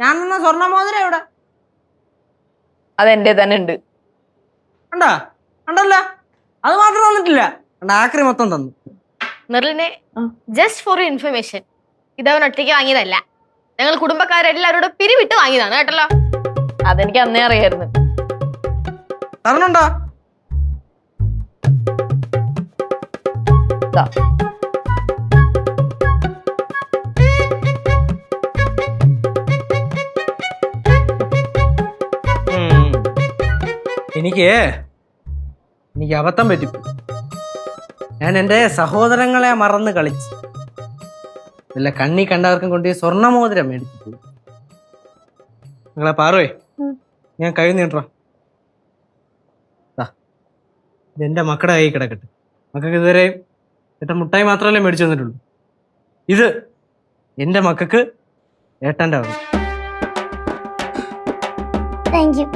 ഞാൻ തന്ന സ്വർണ്ണ മോതിരം എവിടെ? അതെന്റെ തന്നെ ഉണ്ട്. കണ്ടാ കണ്ടല്ല, അത് മാത്രം തന്നിട്ടില്ല, ആക്രി മൊത്തം തന്നു. മെറിലിനെ ജസ്റ്റ് ഫോർ ഇൻഫർമേഷൻ, ഇതവൻ ഒറ്റയ്ക്ക് വാങ്ങിയതല്ല, ഞങ്ങൾ കുടുംബക്കാരെല്ലാവരോടും പിരിവിട്ട് വാങ്ങിയതാണ് കേട്ടല്ലോ. അതെനിക്ക് അന്നേ അറിയായിരുന്നു. തരണുണ്ടോ? എനിക്ക് അബദ്ധം പറ്റിപ്പോയി. ഞാൻ എൻ്റെ സഹോദരങ്ങളെ മറന്ന് കളിച്ച് വല്ല കണ്ണി കണ്ടവർക്കും കൊണ്ട് ഈ സ്വർണ്ണമോതിരം മേടിച്ചു പോയി. നിങ്ങളെ പാറുവേ, ഞാൻ കൈ നീട്ടാ, ഇതെന്റെ മക്കളുടെ കൈ കിടക്കട്ടെ. മക്കൾക്ക് ഇതുവരെ ഏട്ടൻ മുട്ടായി മാത്രമല്ലേ മേടിച്ചു തന്നിട്ടുള്ളൂ. ഇത് എൻ്റെ മക്കൾക്ക് ഏട്ടൻ്റെ വക. Thank you.